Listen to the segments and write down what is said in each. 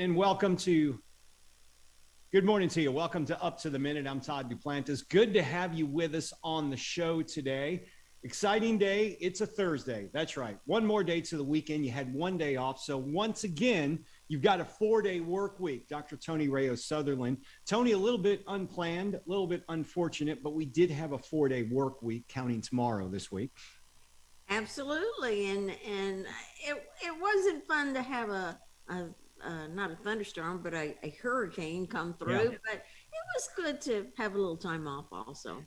and welcome to Good morning to you. Welcome to Up to the Minute. I'm Todd Duplantis. Good to have you with us on the show today. Exciting day. It's a Thursday. That's right. One more day to the weekend. You had one day off. So once again, you've got a 4-day work week. Dr. Tony Reyes Sutherland. Tony, a little bit unplanned, a little bit unfortunate, but we did have a 4-day work week counting tomorrow this week. Absolutely. And it wasn't fun to have a not a thunderstorm, but a hurricane come through. Yeah. But it was good to have a little time off also.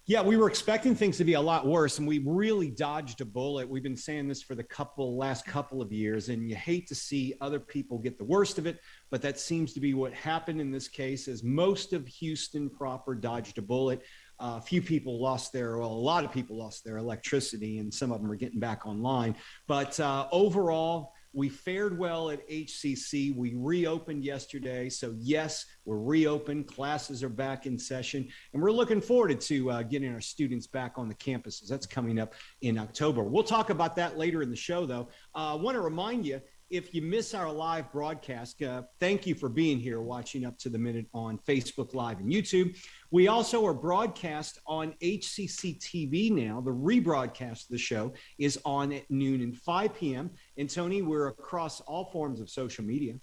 Yeah, we were expecting things to be a lot worse, and we really dodged a bullet. We've been saying this for the last couple of years, and you hate to see other people get the worst of it, but that seems to be what happened in this case, as most of Houston proper dodged a bullet. A lot of people lost their electricity, and some of them are getting back online. But overall, we fared well at HCC. We reopened yesterday. So yes, we're reopened. Classes are back in session. And we're looking forward to getting our students back on the campuses. That's coming up in October. We'll talk about that later in the show, though. I want to remind you, if you miss our live broadcast, thank you for being here watching Up to the Minute on Facebook Live and YouTube. We also are broadcast on HCCTV now. The rebroadcast of the show is on at noon and 5 p.m. And Tony, we're across all forms of social media.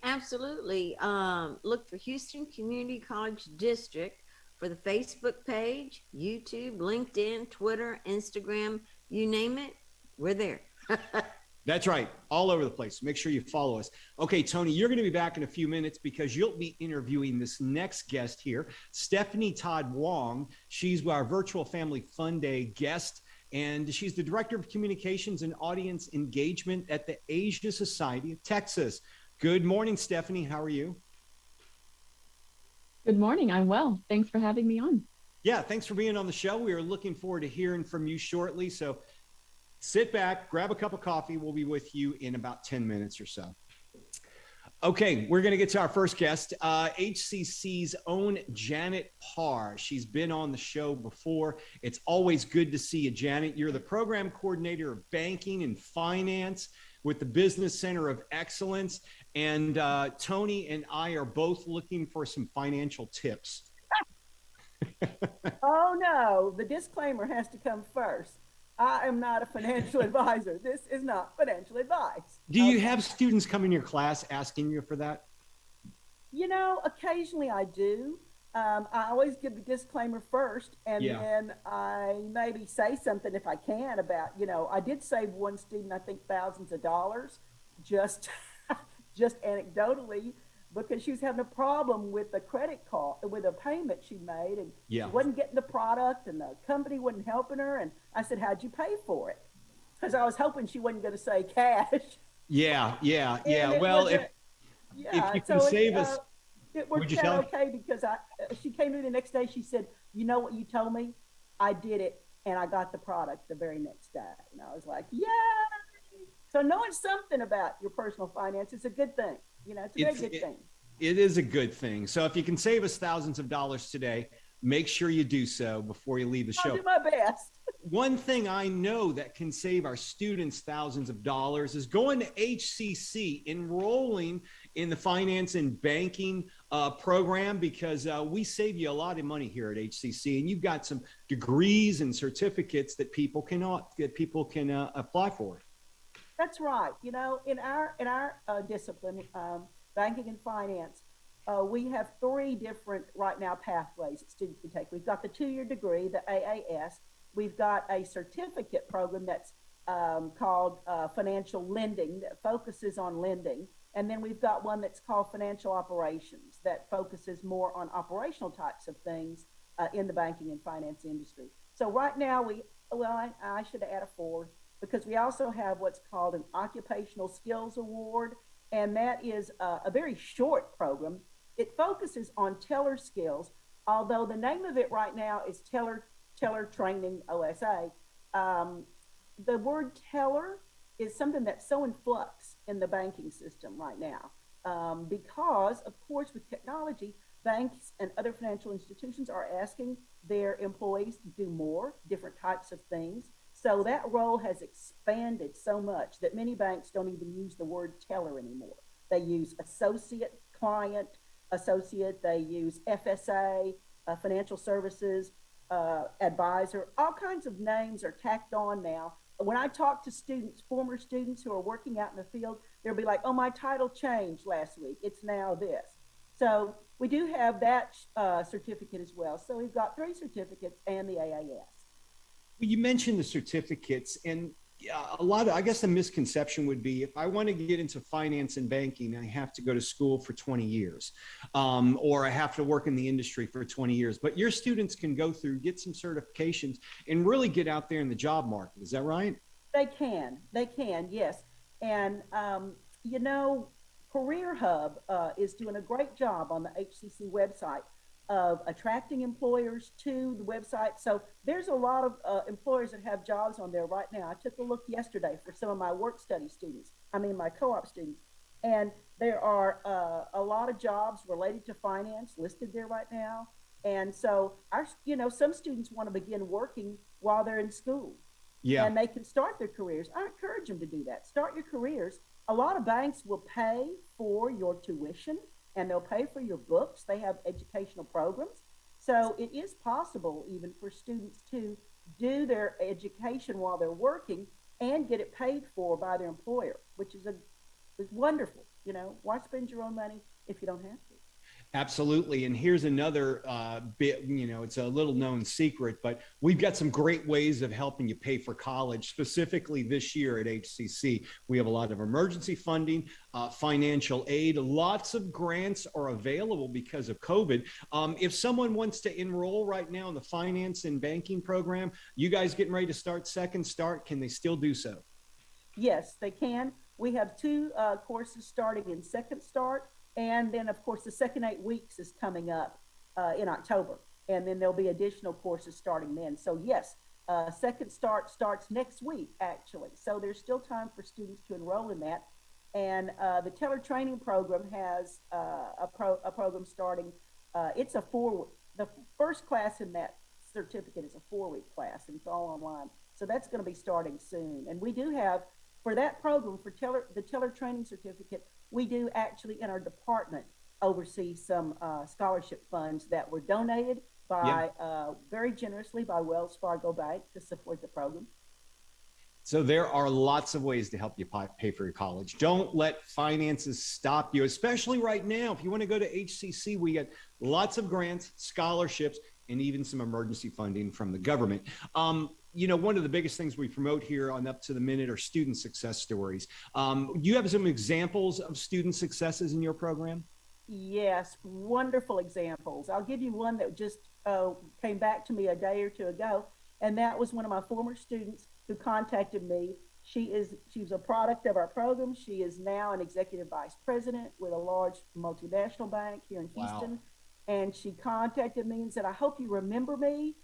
Absolutely. Look for Houston Community College District for the Facebook page, YouTube, LinkedIn, Twitter, Instagram, you name it, we're there. That's right. All over the place. Make sure you follow us. Okay, Tony, you're going to be back in a few minutes because you'll be interviewing this next guest here, Stephanie Todd-Wong. She's our virtual family fun day guest, and she's the Director of Communications and Audience Engagement at the Asia Society of Texas. Good morning, Stephanie. How are you? Good morning. I'm well. Thanks for having me on. Yeah, thanks for being on the show. We are looking forward to hearing from you shortly. So sit back, grab a cup of coffee. We'll be with you in about 10 minutes or so. Okay, we're going to get to our first guest, HCC's own Janet Parr. She's been on the show before. It's always good to see you, Janet. You're the program coordinator of banking and finance with the Business Center of Excellence. And Tony and I are both looking for some financial tips. Oh, no, the disclaimer has to come first. I am not a financial advisor. This is not financial advice. Do you have students come in your class asking you for that? You know, occasionally I do. I always give the disclaimer first, and then I maybe say something if I can about, I did save one student, I think, thousands of dollars, just anecdotally, because she was having a problem with the credit card, with a payment she made, and she wasn't getting the product, and the company wasn't helping her. And I said, "How'd you pay for it?" Because I was hoping she wasn't going to say cash. Yeah. Well, if you can save us, it worked out okay because she came in the next day. She said, "You know what you told me? I did it, and I got the product the very next day." And I was like, "Yay!" So knowing something about your personal finance is a good thing. It's a very good thing. It is a good thing. So if you can save us thousands of dollars today, make sure you do so before you leave the show. I'll do my best. One thing I know that can save our students thousands of dollars is going to HCC, enrolling in the finance and banking program, because we save you a lot of money here at HCC, and you've got some degrees and certificates that people can apply for. That's right. In our discipline, banking and finance, we have 3 different right now pathways that students can take. We've got the 2-year degree, the AAS. We've got a certificate program that's called financial lending that focuses on lending. And then we've got one that's called financial operations that focuses more on operational types of things in the banking and finance industry. So right now I should add a 4th, because we also have what's called an Occupational Skills Award, and that is a very short program. It focuses on teller skills, although the name of it right now is Teller Training OSA. The word teller is something that's so in flux in the banking system right now, because, of course, with technology, banks and other financial institutions are asking their employees to do more, different types of things. So that role has expanded so much that many banks don't even use the word teller anymore. They use associate, client, associate. They use FSA, financial services, advisor. All kinds of names are tacked on now. When I talk to students, former students who are working out in the field, they'll be like, oh, my title changed last week. It's now this. So we do have that certificate as well. So we've got 3 certificates and the AAS. Well, you mentioned the certificates, and a lot of, I guess the misconception would be, if I want to get into finance and banking, I have to go to school for 20 years, or I have to work in the industry for 20 years. But your students can go through, get some certifications, and really get out there in the job market. Is that right? They can, yes. And, you know, CareerHub is doing a great job on the HCC website of attracting employers to the website. So there's a lot of employers that have jobs on there right now. I took a look yesterday for some of my work study students, my co-op students, and there are a lot of jobs related to finance listed there right now. And so some students want to begin working while they're in school. Yeah. And they can start their careers. I encourage them to do that. Start your careers. A lot of banks will pay for your tuition and they'll pay for your books. They have educational programs. So it is possible even for students to do their education while they're working and get it paid for by their employer, which is wonderful. You know, why spend your own money if you don't have to? Absolutely. And here's another bit, it's a little known secret, but we've got some great ways of helping you pay for college. Specifically this year at HCC, we have a lot of emergency funding, financial aid. Lots of grants are available because of COVID. If someone wants to enroll right now in the finance and banking program, you guys getting ready to start Second Start, can they still do so? Yes, they can. We have 2 courses starting in Second Start. And then, of course, the second 8 weeks is coming up in October. And then there'll be additional courses starting then. So, yes, Second Start starts next week, actually. So there's still time for students to enroll in that. And the Teller Training Program has a program starting. It's the first class in that certificate is a 4-week class, and it's all online. So that's going to be starting soon. And we do have, for that program, for the Teller Training Certificate, we do actually in our department oversee some scholarship funds that were donated by very generously by Wells Fargo Bank to support the program. So there are lots of ways to help you pay for your college. Don't let finances stop you, especially right now. If you want to go to HCC, we got lots of grants, scholarships, and even some emergency funding from the government. One of the biggest things we promote here on Up to the Minute are student success stories. You have some examples of student successes in your program? Yes, wonderful examples. I'll give you one that just came back to me a day or 2 ago, and that was one of my former students who contacted me. She's a product of our program. She is now an executive vice president with a large multinational bank here in Houston. Wow. And she contacted me and said, I hope you remember me,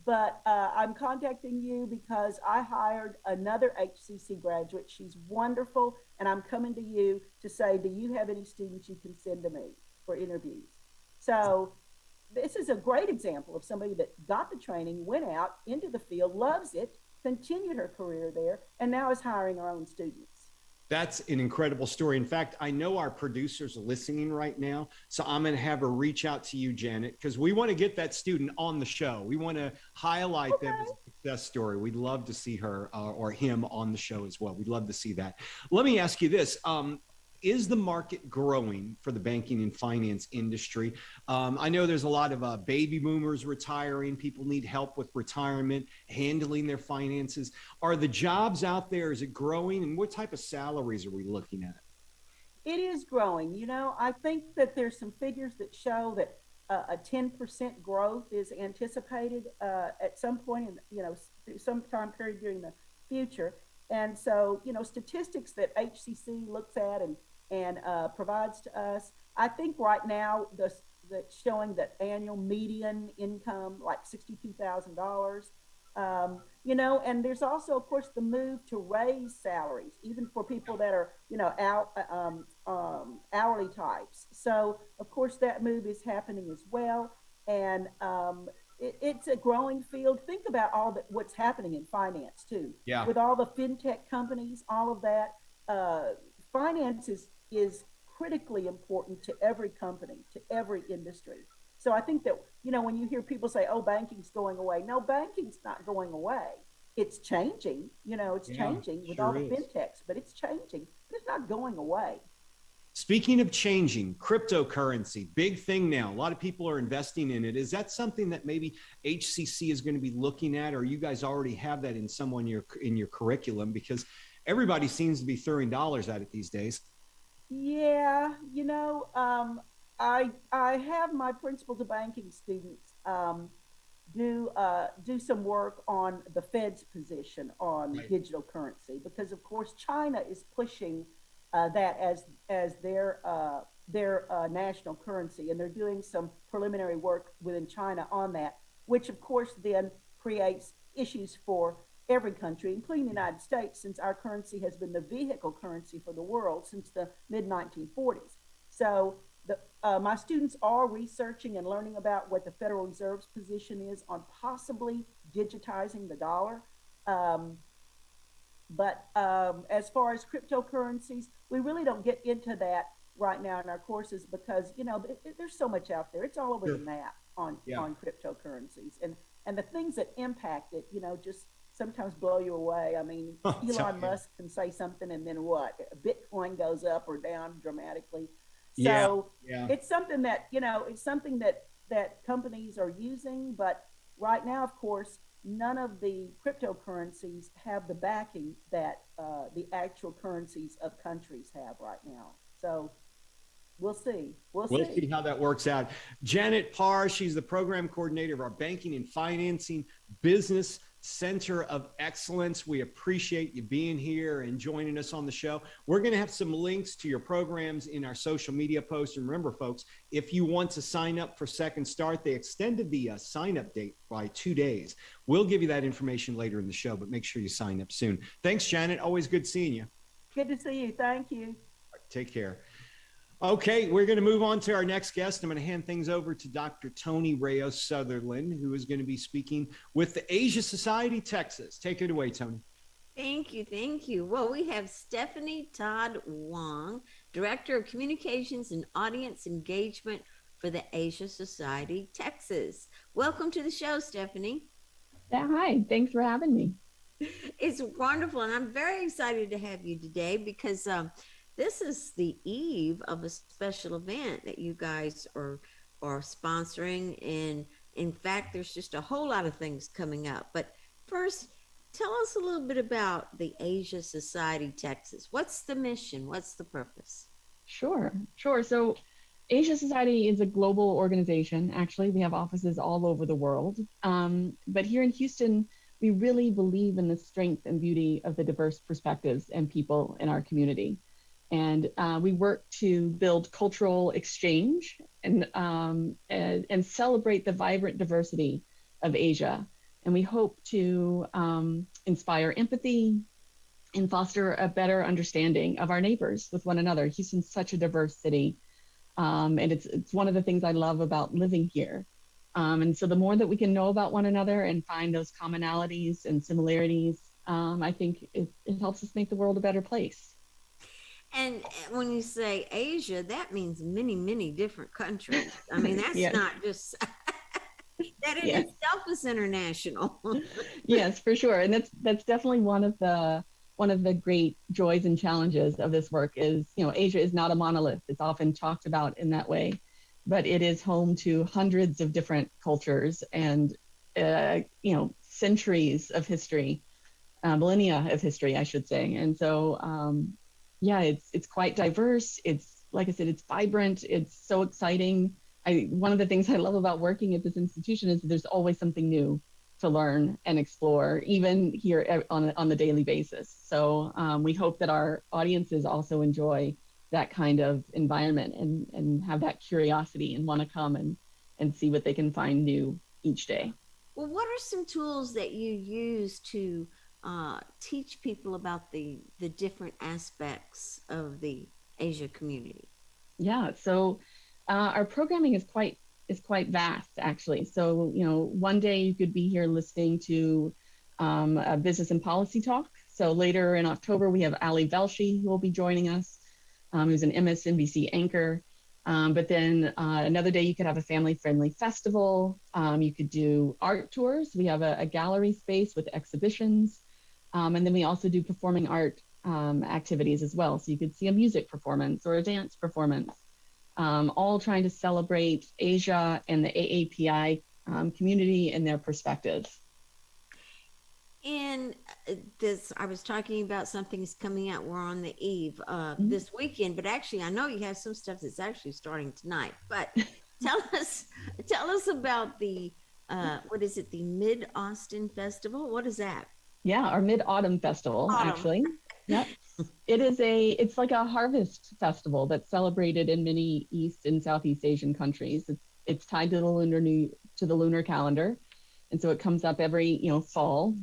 but I'm contacting you because I hired another HCC graduate. She's wonderful, and I'm coming to you to say, do you have any students you can send to me for interviews? So this is a great example of somebody that got the training, went out into the field, loves it, continued her career there, and now is hiring her own students. That's an incredible story. In fact, I know our producers are listening right now, so I'm going to have her reach out to you, Janet, because we want to get that student on the show. We want to highlight them as a success story. We'd love to see her or him on the show as well. We'd love to see that. Let me ask you this. Is the market growing for the banking and finance industry? I know there's a lot of baby boomers retiring. People need help with retirement, handling their finances. Are the jobs out there, is it growing? And what type of salaries are we looking at? It is growing. I think that there's some figures that show that a 10% growth is anticipated at some point in, some time period during the future. And so, statistics that HCC looks at and provides to us, I think right now that's showing that annual median income like $62,000. And there's also, of course, the move to raise salaries, even for people that are, hourly types. So, of course, that move is happening as well. And it's a growing field. Think about what's happening in finance too. Yeah. With all the fintech companies, all of that, finance is critically important to every company, to every industry. So I think that, when you hear people say, oh, banking's going away, no, banking's not going away. It's changing, it's changing with all the fintechs, but it's changing, but it's not going away. Speaking of changing, cryptocurrency, big thing now. A lot of people are investing in it. Is that something that maybe HCC is going to be looking at, or you guys already have that in in your curriculum? Because everybody seems to be throwing dollars at it these days. Yeah, I have my principal to banking students do some work on the Fed's position on digital currency, because of course China is pushing that as their national currency, and they're doing some preliminary work within China on that, which of course then creates issues for every country, including the United States, since our currency has been the vehicle currency for the world since the mid-1940s. So my students are researching and learning about what the Federal Reserve's position is on possibly digitizing the dollar. But as far as cryptocurrencies, we really don't get into that right now in our courses because, there's so much out there. It's all over the map on cryptocurrencies. And the things that impact it, just sometimes blow you away. I mean, Elon Musk can say something and then what? Bitcoin goes up or down dramatically. So it's something that, that companies are using, but right now, of course, none of the cryptocurrencies have the backing that the actual currencies of countries have right now. So we'll see. We'll see how that works out. Janet Parr, she's the program coordinator of our Banking and Financing Business Center of Excellence. We appreciate you being here and joining us on the show. We're going to have some links to your programs in our social media posts. And remember, folks, if you want to sign up for Second Start, they extended the sign-up date by 2 days. We'll give you that information later in the show, but make sure you sign up soon. Thanks, Janet. Always good seeing you. Good to see you. Thank you. Take care. Okay, we're going to move on to our next guest. I'm going to hand things over to Dr. Tony Reyes Sutherland, who is going to be speaking with the Asia Society Texas. Take it away, Tony. Thank you. Thank you. Well, we have Stephanie Todd-Wong, Director of Communications and Audience Engagement for the Asia Society Texas. Welcome to the show, Stephanie. Hi, thanks for having me. It's wonderful, and I'm very excited to have you today because this is the eve of a special event that you guys are sponsoring. And in fact, there's just a whole lot of things coming up. But first, tell us a little bit about the Asia Society Texas. What's the mission? What's the purpose? Sure. So Asia Society is a global organization. Actually, we have offices all over the world. But here in Houston, we really believe in the strength and beauty of the diverse perspectives and people in our community. And we work to build cultural exchange and celebrate the vibrant diversity of Asia. And we hope to inspire empathy and foster a better understanding of our neighbors with one another. Houston's such a diverse city. And it's one of the things I love about living here. And so the more that we can know about one another and find those commonalities and similarities, I think it helps us make the world a better place. And when you say Asia, that means many, many different countries. I mean, that's not just, that in itself is international. Yes, for sure. And that's definitely one of the great joys and challenges of this work is, Asia is not a monolith. It's often talked about in that way, but it is home to hundreds of different cultures and, centuries of history, millennia of history, I should say. And so, it's quite diverse. It's, like I said, it's vibrant. It's so exciting. One of the things I love about working at this institution is there's always something new to learn and explore, even here on the daily basis. So we hope that our audiences also enjoy that kind of environment and have that curiosity and want to come and see what they can find new each day. Well, what are some tools that you use to teach people about the different aspects of the Asia community? Yeah, so our programming is quite vast, actually. So, one day you could be here listening to a business and policy talk. So later in October, we have Ali Velshi who will be joining us. who's an MSNBC anchor. But then another day you could have a family-friendly festival. You could do art tours. We have a gallery space with exhibitions. And then we also do performing art activities as well. So you could see a music performance or a dance performance, all trying to celebrate Asia and the AAPI community and their perspectives. And this, I was talking about something's coming out. We're on the eve this weekend, but actually, I know you have some stuff that's actually starting tonight. But tell us about the what is it? The Mid Austin Festival. What is that? Yeah, our Mid-Autumn Festival, actually. Yep. It's like a harvest festival that's celebrated in many East and Southeast Asian countries. It's tied to the lunar calendar, and so it comes up every fall.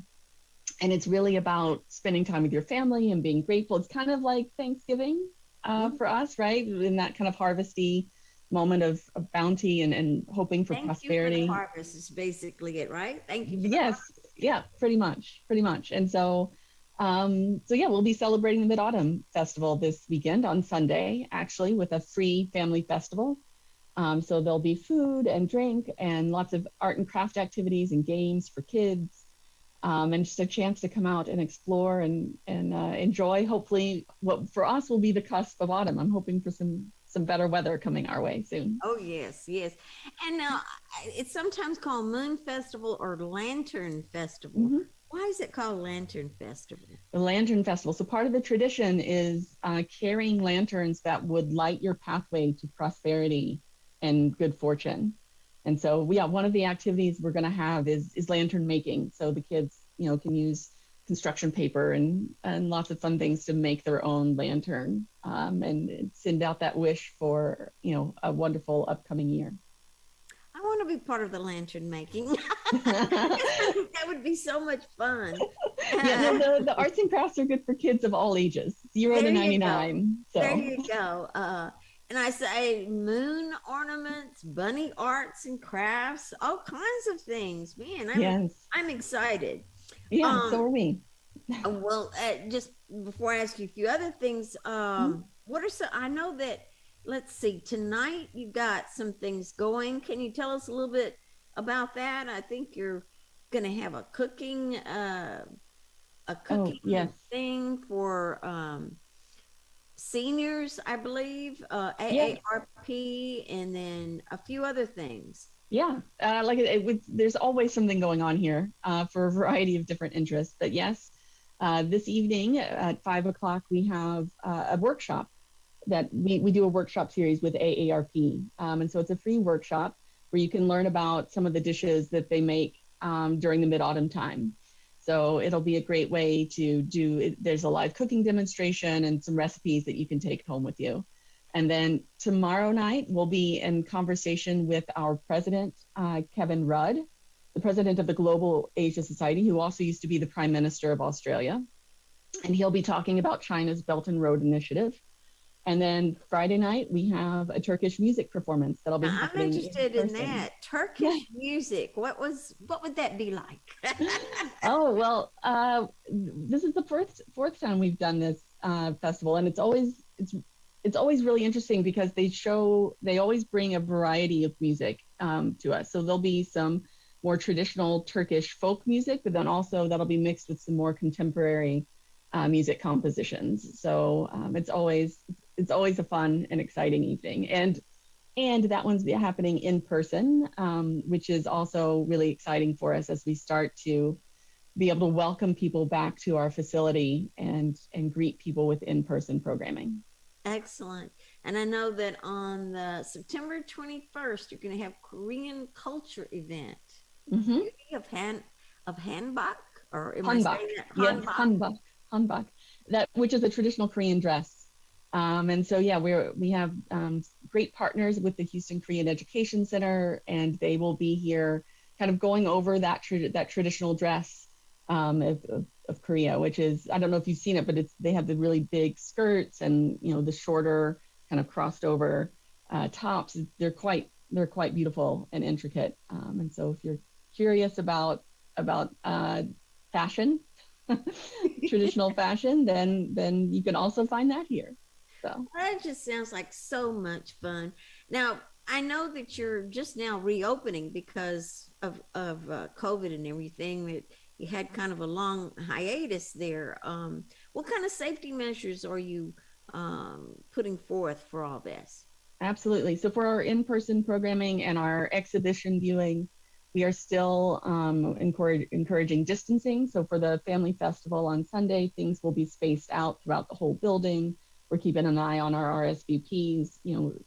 And it's really about spending time with your family and being grateful. It's kind of like Thanksgiving for us, right? In that kind of harvesty moment of bounty and hoping for prosperity. You for the harvest is basically it, right? Thank you. Yes. Yeah, pretty much. And so, we'll be celebrating the Mid-Autumn Festival this weekend on Sunday, actually, with a free family festival. So there'll be food and drink and lots of art and craft activities and games for kids. And just a chance to come out and explore and enjoy, hopefully, what for us will be the cusp of autumn. I'm hoping for some better weather coming our way soon. Oh, yes. And now it's sometimes called Moon Festival or Lantern Festival. Mm-hmm. Why is it called Lantern Festival? The Lantern Festival. So part of the tradition is carrying lanterns that would light your pathway to prosperity and good fortune. And so, one of the activities we're going to have is lantern making. So the kids, can use construction paper and lots of fun things to make their own lantern and send out that wish for, a wonderful upcoming year. I want to be part of the lantern making. That would be so much fun. The arts and crafts are good for kids of all ages, 0 to 99. So. There you go. And I say moon ornaments, bunny arts and crafts, all kinds of things. Man, I'm excited. Yeah, so are we. Well, just before I ask you a few other things, what are some, I know that, let's see, tonight you got some things going. Can you tell us a little bit about that? I think you're going to have a cooking thing for seniors, I believe, AARP, and then a few other things. Yeah, there's always something going on here for a variety of different interests. But yes, this evening at 5:00 we have a workshop that we do a workshop series with AARP. And so it's a free workshop where you can learn about some of the dishes that they make during the mid-autumn time. So it'll be a great way to do it. There's a live cooking demonstration and some recipes that you can take home with you. And then tomorrow night, we'll be in conversation with our president, Kevin Rudd, the president of the Global Asia Society, who also used to be the Prime Minister of Australia. And he'll be talking about China's Belt and Road Initiative. And then Friday night, we have a Turkish music perforance that'll be happening. I'm interested in that. Turkish music. What would that be like? Oh, well, this is the fourth time we've done this festival, and it's always really interesting because they always bring a variety of music to us. So there'll be some more traditional Turkish folk music, but then also that'll be mixed with some more contemporary music compositions. So it's always a fun and exciting evening. And that one's happening in person, which is also really exciting for us as we start to be able to welcome people back to our facility and greet people with in-person programming. Excellent. And I know that on the September 21st, you're going to have Korean culture event. Mm-hmm. Of hanbok, or am hanbok. I saying that? Yes, hanbok. That, which is a traditional Korean dress. And so, we have great partners with the Houston Korean Education Center, and they will be here kind of going over that traditional dress of Korea, which is, I don't know if you've seen it, but they have the really big skirts and, the shorter kind of crossed over tops. They're quite beautiful and intricate. And so if you're curious about fashion, traditional fashion, then you can also find that here. So That just sounds like so much fun. Now, I know that you're just now reopening because of COVID and everything. That you had kind of a long hiatus there. What kind of safety measures are you putting forth for all this? absolutely. So for our in-person programming and our exhibition viewing, we are still encouraging distancing. So for the family festival on Sunday, things will be spaced out throughout the whole building. We're keeping an eye on our RSVPs,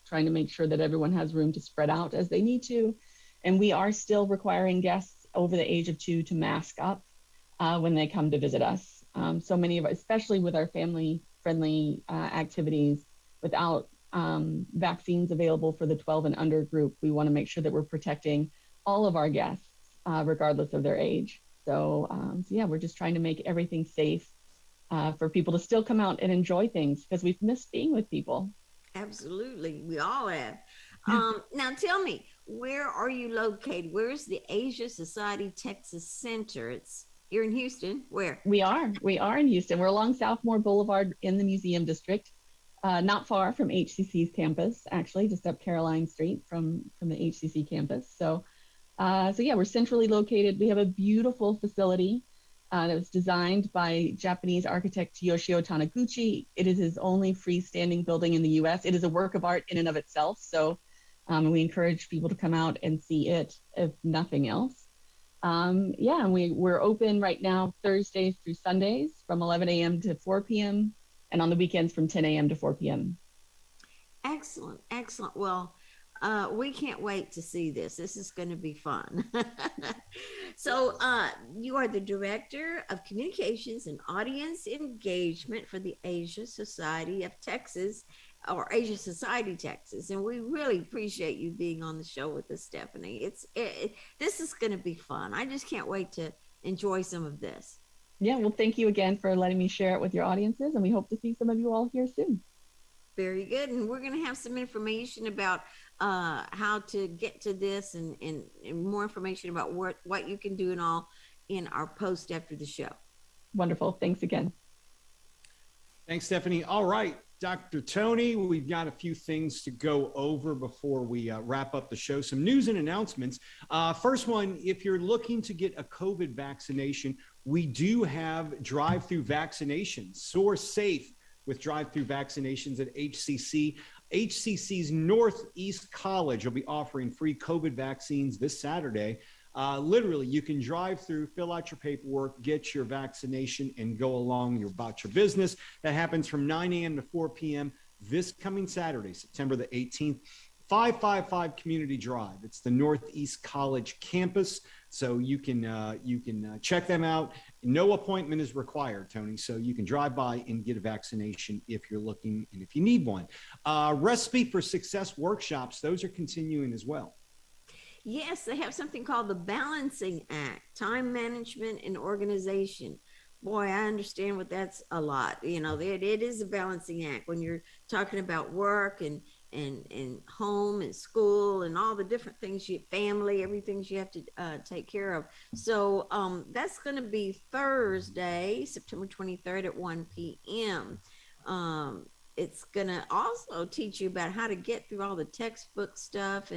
trying to make sure that everyone has room to spread out as they need to. And we are still requiring guests over the age of 2 to mask up when they come to visit us. So many of us, especially with our family-friendly activities, without vaccines available for the 12 and under group, we want to make sure that we're protecting all of our guests, regardless of their age. So yeah, we're just trying to make everything safe for people to still come out and enjoy things because we've missed being with people. Absolutely, we all have. Now, tell me, where are you located? Where's the Asia Society Texas Center? It's here in Houston. Where? We are in Houston. We're along Southmore Boulevard in the Museum District, not far from HCC's campus, actually, just up Caroline Street from the HCC campus. So yeah, we're centrally located. We have a beautiful facility that was designed by Japanese architect Yoshio Taniguchi. It is his only freestanding building in the U.S. It is a work of art in and of itself. So we encourage people to come out and see it, if nothing else. Yeah, and we're open right now Thursdays through Sundays from 11 a.m. to 4 p.m. and on the weekends from 10 a.m. to 4 p.m. Excellent, excellent. Well, we can't wait to see this. This is going to be fun. So, you are the Director of Communications and Audience Engagement for the Asia Society of Texas, or Asia Society Texas, and we really appreciate you being on the show with us, Stephanie. This is going to be fun. I just can't wait to enjoy some of this. Yeah, well, thank you again for letting me share it with your audiences, and we hope to see some of you all here soon. Very good. And we're going to have some information about how to get to this and more information about what you can do and all in our post after the show. Wonderful. Thanks again. Thanks, Stephanie. All right, Dr. Tony, we've got a few things to go over before we wrap up the show. Some news and announcements. First one, if you're looking to get a COVID vaccination, we do have drive-through vaccinations. Soar safe with drive-through vaccinations at HCC. HCC's Northeast College will be offering free COVID vaccines this Saturday. Literally, you can drive through, fill out your paperwork, get your vaccination, and go along about your business. That happens from 9 a.m. to 4 p.m. this coming Saturday, September the 18th. 555 Community Drive. It's the Northeast College campus, so you can check them out. No appointment is required, Tony, so you can drive by and get a vaccination if you're looking and if you need one. Recipe for Success workshops, those are continuing as well. Yes, they have something called the Balancing Act, time management and organization. Boy, I understand what that's a lot. It is a balancing act when you're talking about work and home and school and all the different things, family, everything you have to take care of. So that's going to be Thursday, September 23rd at 1 p.m. It's going to also teach you about how to get through all the textbook stuff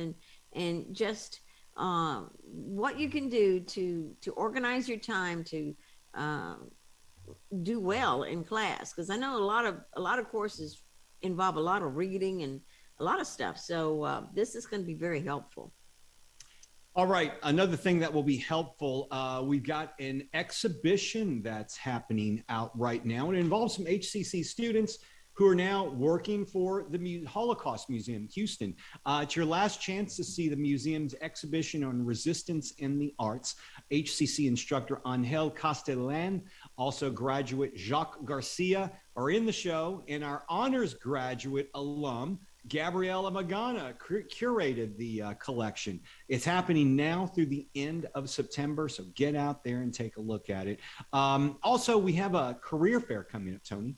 and just what you can do to organize your time to do well in class. Because I know a lot of courses involve a lot of reading and a lot of stuff. So this is going to be very helpful. All right. Another thing that will be helpful, we've got an exhibition that's happening out right now. It involves some HCC students who are now working for the Holocaust Museum in Houston. It's your last chance to see the museum's exhibition on resistance in the arts. HCC instructor Angel Castellan, also graduate Jacques Garcia, are in the show, and our honors graduate alum, Gabriela Magana, curated the collection. It's happening now through the end of September, so get out there and take a look at it. Also, we have a career fair coming up, Tony.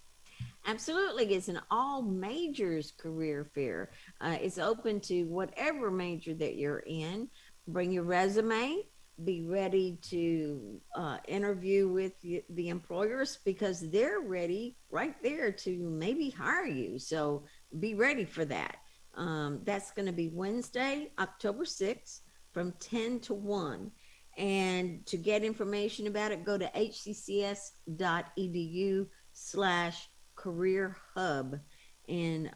Absolutely. It's an all majors career fair. It's open to whatever major that you're in. Bring your resume, be ready to interview with the employers, because they're ready right there to maybe hire you. So be ready for that. That's going to be Wednesday, October 6th from 10 to 1. And to get information about it, go to hccs.edu/career hub. And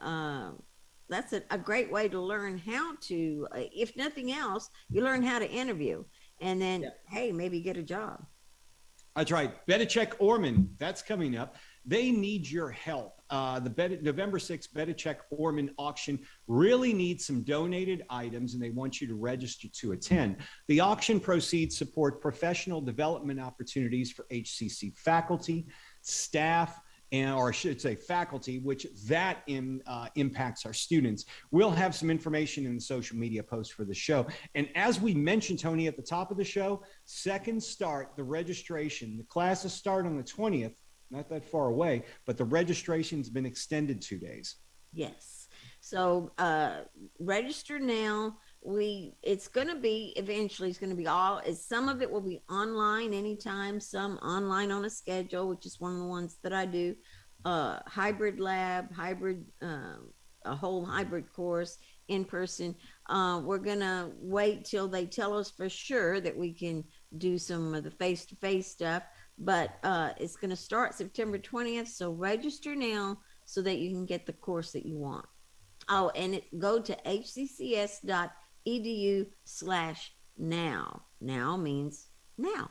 that's a great way to learn how to, if nothing else, you learn how to interview, and then, hey, maybe get a job. That's right. Bedichek Orman, that's coming up. They need your help. November 6th Bedichek Orman auction really needs some donated items, and they want you to register to attend. The auction proceeds support professional development opportunities for HCC faculty, staff, or I should say faculty, which that impacts our students. We'll have some information in the social media post for the show. And as we mentioned, Tony, at the top of the show, second start, the registration, the classes start on the 20th, not that far away, but the registration's been extended 2 days. Yes. So register now. It's going to be, eventually it's going to be some of it will be online anytime, some online on a schedule, which is one of the ones that I do. Hybrid lab, a whole hybrid course, in person. We're going to wait till they tell us for sure that we can do some of the face-to-face stuff, but it's going to start September 20th. So register now so that you can get the course that you want. Oh, and go to hccs.edu/now. Now means now.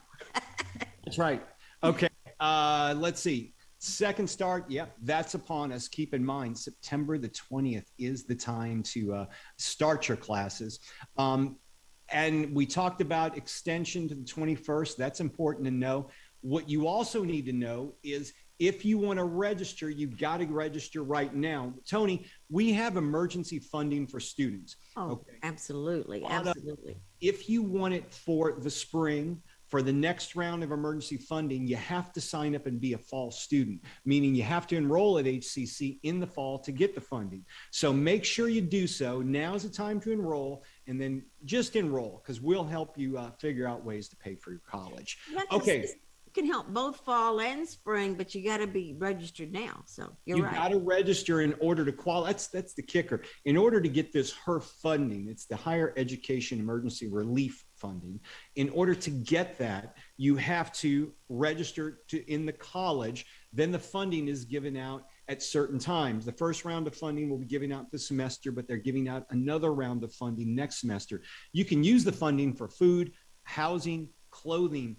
That's right. Okay. Let's see. Second start. Yep. That's upon us. Keep in mind, September the 20th is the time to start your classes. And we talked about extension to the 21st. That's important to know. What you also need to know is if you want to register, you've got to register right now. Tony, we have emergency funding for students. Oh, okay. Absolutely. Absolutely. If you want it for the spring, for the next round of emergency funding, you have to sign up and be a fall student, meaning you have to enroll at HCC in the fall to get the funding. So make sure you do so. Now's the time to enroll, and then just enroll, because we'll help you figure out ways to pay for your college. Yeah, okay. Can help both fall and spring, but you got to be registered now. So you've right. Got to register in order to qualify. That's the kicker. In order to get this HERF funding, it's the Higher Education Emergency Relief Funding. In order to get that, you have to register in the college. Then the funding is given out at certain times. The first round of funding will be given out this semester, but they're giving out another round of funding next semester. You can use the funding for food, housing, clothing,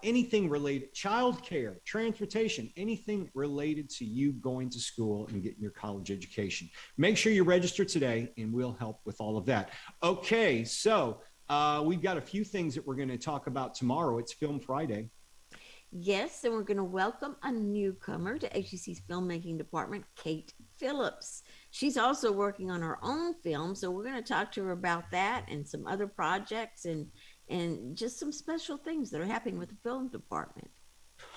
anything related, childcare, transportation, anything related to you going to school and getting your college education. Make sure you register today, and we'll help with all of that. Okay, so we've got a few things that we're going to talk about tomorrow. It's Film Friday. Yes, and we're going to welcome a newcomer to HCC's filmmaking department, Kate Phillips. She's also working on her own film, so we're going to talk to her about that and some other projects and just some special things that are happening with the film department.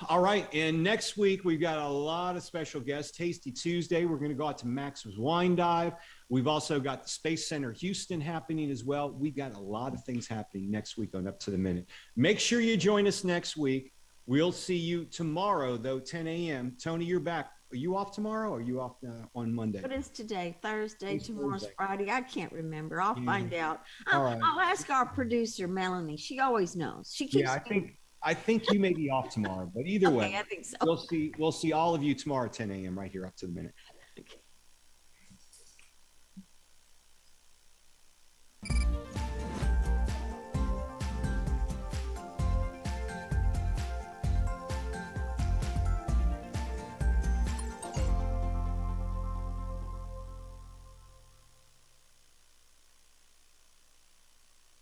All right. And next week, we've got a lot of special guests. Tasty Tuesday, we're going to go out to Max's Wine Dive. We've also got the Space Center Houston happening as well. We've got a lot of things happening next week on Up to the Minute. Make sure you join us next week. We'll see you tomorrow, though, 10 a.m. Tony, you're back. Are you off tomorrow, or are you off on Monday? What is today? Thursday, tomorrow's Thursday. Friday. I can't remember. I'll find out. All right. I'll ask our producer, Melanie. She always knows. She keeps. Yeah, I think you may be off tomorrow, but either way, I think so. We'll see all of you tomorrow at 10 a.m. right here, Up to the Minute. Okay.